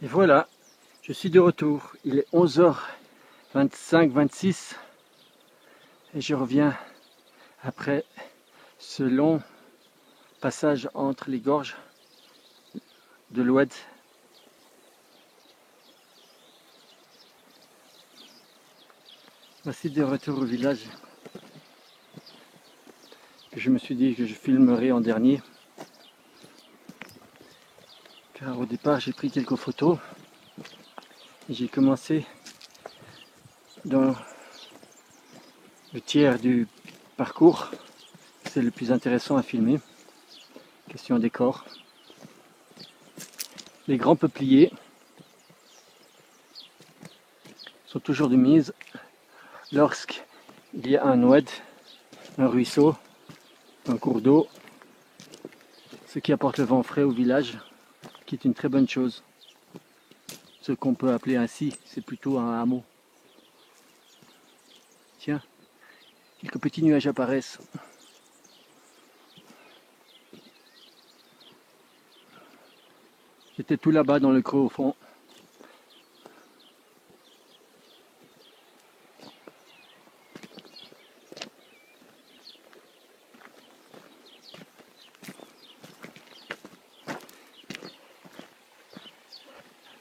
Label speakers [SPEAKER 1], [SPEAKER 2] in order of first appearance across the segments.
[SPEAKER 1] Et voilà, je suis de retour. Il est 11h25-26 et je reviens après ce long passage entre les gorges de l'Oued. Voici de retour au village. Je me suis dit que je filmerai en dernier. Car au départ j'ai pris quelques photos. J'ai commencé dans le tiers du parcours. C'est le plus intéressant à filmer. Question décor. Les grands peupliers sont toujours de mise lorsqu'il y a un oued, un ruisseau, un cours d'eau, ce qui apporte le vent frais au village, qui est une très bonne chose. Ce qu'on peut appeler ainsi, c'est plutôt un hameau. Tiens, quelques petits nuages apparaissent. J'étais tout là-bas dans le creux au fond.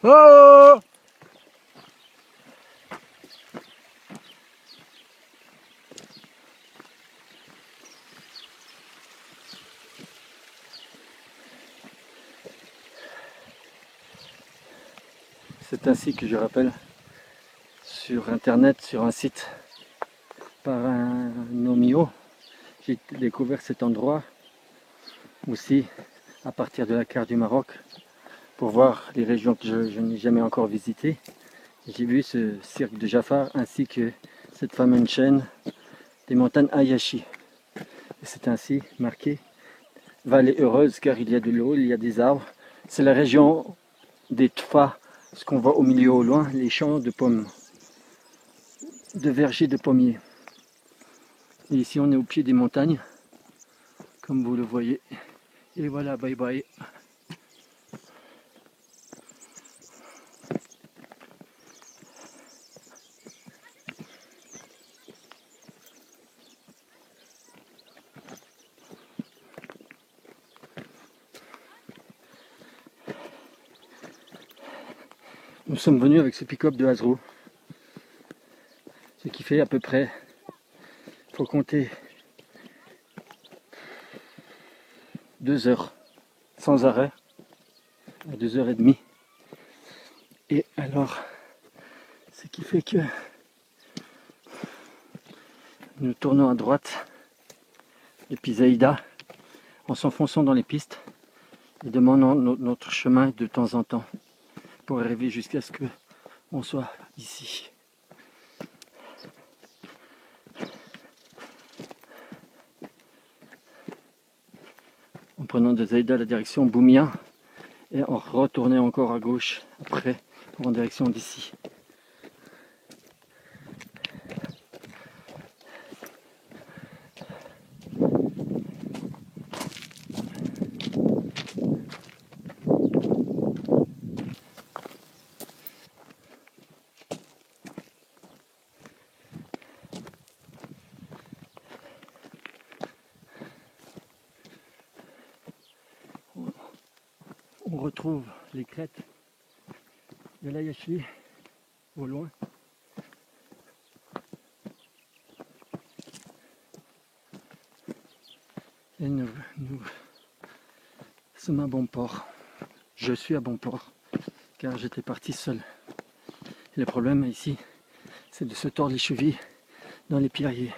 [SPEAKER 1] Oh! C'est ainsi que je rappelle sur internet, sur un site par un nomio, j'ai découvert cet endroit aussi à partir de la carte du Maroc pour voir les régions que je n'ai jamais encore visitées. J'ai vu ce cirque de Jafar ainsi que cette fameuse chaîne des montagnes Ayashi. Et c'est ainsi marqué vallée heureuse car il y a de l'eau, il y a des arbres. C'est la région des Tfa, ce qu'on voit au milieu au loin, les champs de pommes, de vergers de pommiers. Et ici on est au pied des montagnes, comme vous le voyez. Et voilà, bye bye. Nous sommes venus avec ce pick-up de Hasbro. Ce qui fait à peu près, il faut compter 2 heures sans arrêt, à 2h30. Et alors, ce qui fait que nous tournons à droite depuis Zaïda en s'enfonçant dans les pistes et demandant notre chemin de temps en temps pour arriver jusqu'à ce qu'on soit ici. En prenant de Zaïda la direction Boumia et en retournant encore à gauche après en direction d'ici. On retrouve les crêtes de l'Ayachi au loin. Et nous sommes à bon port. Je suis à bon port car j'étais parti seul. Et le problème ici, c'est de se tordre les chevilles dans les pierriers.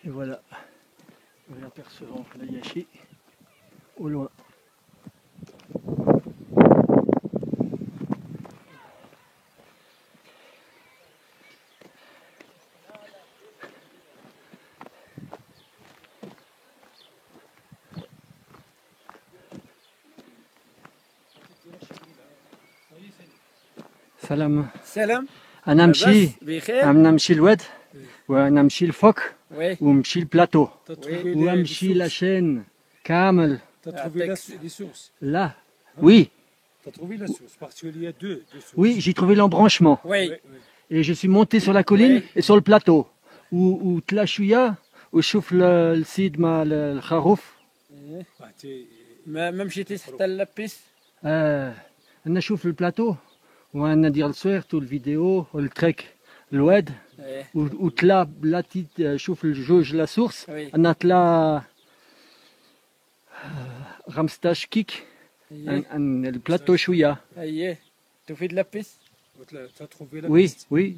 [SPEAKER 1] Et voilà, nous apercevons l'Ayachi au loin. سلام.
[SPEAKER 2] سلام.
[SPEAKER 1] أنا نمشي
[SPEAKER 2] بخير.
[SPEAKER 1] أنا نمشي الواد ونمشي الفوق
[SPEAKER 2] وي.
[SPEAKER 1] ونمشي البلاطو
[SPEAKER 2] Oui.
[SPEAKER 1] ونمشي لاشين كامل.
[SPEAKER 3] Tu as trouvé les sources.
[SPEAKER 1] Là, oui,
[SPEAKER 3] Tu as trouvé la source parce qu'il y a deux sources.
[SPEAKER 1] oui, j'ai trouvé l'embranchement.
[SPEAKER 2] وي.
[SPEAKER 1] Et je suis monté sur la colline
[SPEAKER 2] Oui.
[SPEAKER 1] et sur le plateau. Où طلع شوية وشوف السيد مع الخروف.
[SPEAKER 3] Ah,
[SPEAKER 2] ما مشيتيش حتى لابيس.
[SPEAKER 1] أنا أشوف البلاطو وأنا ندير الصويرت والفيديو والتريك الواد وتلا بلاتي شوف الجوج لا سورس.
[SPEAKER 2] وي.
[SPEAKER 1] أنا تلا 15 كيك عن البلاطو شوية.
[SPEAKER 2] اييه تفيد لابيس.
[SPEAKER 3] tu as trouvé la
[SPEAKER 1] Oui,
[SPEAKER 3] piste.
[SPEAKER 1] oui,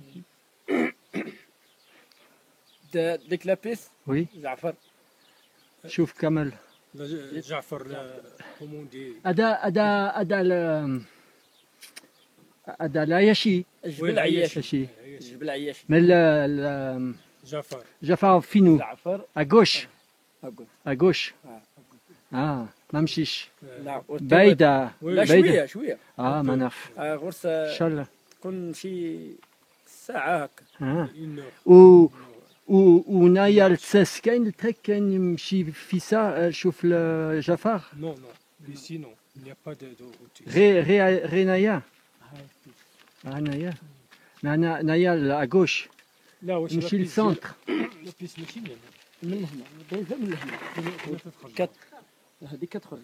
[SPEAKER 2] ديك لابيس
[SPEAKER 1] oui.
[SPEAKER 2] زعفر.
[SPEAKER 1] شوف كمل.
[SPEAKER 3] Jafar, comment on dit?
[SPEAKER 1] هذا لا يشي
[SPEAKER 2] جبل عياش.
[SPEAKER 1] يشي
[SPEAKER 2] جبل عياش.
[SPEAKER 1] من
[SPEAKER 3] Jafar.
[SPEAKER 1] جفا فينو
[SPEAKER 2] زعفر.
[SPEAKER 1] أغوش
[SPEAKER 2] أقول.
[SPEAKER 1] أغوش.
[SPEAKER 2] آه.
[SPEAKER 1] ما مشيش
[SPEAKER 2] لا
[SPEAKER 1] بعيدة.
[SPEAKER 2] لا
[SPEAKER 1] بعيدة.
[SPEAKER 2] شويه.
[SPEAKER 1] ما نعرف.
[SPEAKER 2] غرس
[SPEAKER 1] إن شاء الله.
[SPEAKER 2] تكون شي ساعه هكا.
[SPEAKER 3] Une heure.
[SPEAKER 1] ونايا التساس كاين التريك كاين يمشي في ساعة شوف جفار.
[SPEAKER 3] Non, non. Ici, non. Il n'y a pas de route.
[SPEAKER 1] غي نايا. نايا. نايا لاغوش.
[SPEAKER 3] لا واش
[SPEAKER 1] نمشي للسونتر.
[SPEAKER 3] لا بيس ماشي من هنا.
[SPEAKER 2] من هنا دايزه من هنا. هذيك كتخرج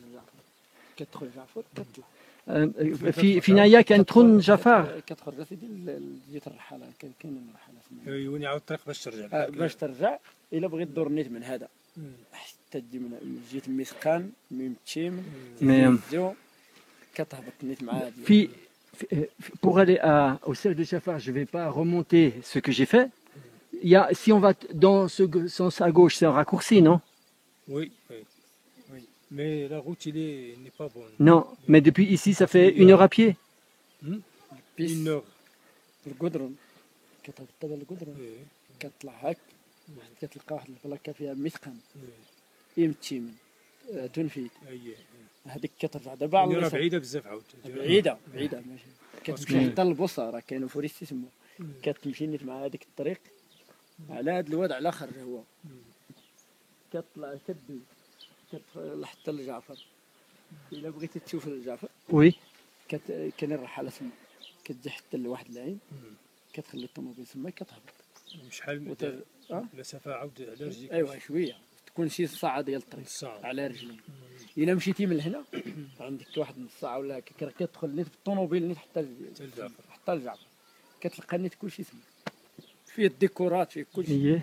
[SPEAKER 2] كتخرج جعفر كتطلع.
[SPEAKER 1] في نايا كان تخون جفار.
[SPEAKER 2] كتخرج سيدي جيت الرحاله كاين الرحاله
[SPEAKER 3] وين يعاود الطريق باش ترجع.
[SPEAKER 2] باش ترجع الا بغيت دور نيت من هذا حتى تجي من جيت مسكان ميم تشيم كتهبط نيت مع هذه.
[SPEAKER 1] Pour aller au cercle de Jafar, je ne vais pas remonter ce que j'ai fait. Si on va dans ce sens à gauche, c'est un raccourci, non?
[SPEAKER 3] Oui, oui, oui. Mais la route, n'est pas bonne.
[SPEAKER 1] Non, mais depuis ici, ça fait 1 heure à pied.
[SPEAKER 3] Une heure.
[SPEAKER 2] القدرن كتهبط دابا القدرن كتطلع هاك كتلقى واحد البلاكه فيها مثقن يمتيمن تنفيد. هذيك كترجع دابا على اليسار.
[SPEAKER 3] بعيده بزاف عاود.
[SPEAKER 2] بعيده ماشي كتمشي حتى للبوصه راه كاينه فوريستي تما كتمشي نيت مع هذيك الطريق على هذا الواد على الاخر هو كتطلع كدوز كتروح حتى لجعفر. الا بغيتي تشوف الجعفر
[SPEAKER 1] Oui.
[SPEAKER 2] كاين الرحاله تما كتجي حتى لواحد العين كتخلي الطوموبيل تما كتهبط.
[SPEAKER 3] شحال المسافه عاود على رجليك؟
[SPEAKER 2] ايوا شويه تكون شي ساعه ديال الطريق على رجلي. الا مشيتي من هنا عندك واحد نص ساعه ولا هكا كتدخل نيت بالطوموبيل نيت حتى لجعفر كتلقى نيت كلشي تما فيه الديكورات فيه كلشي.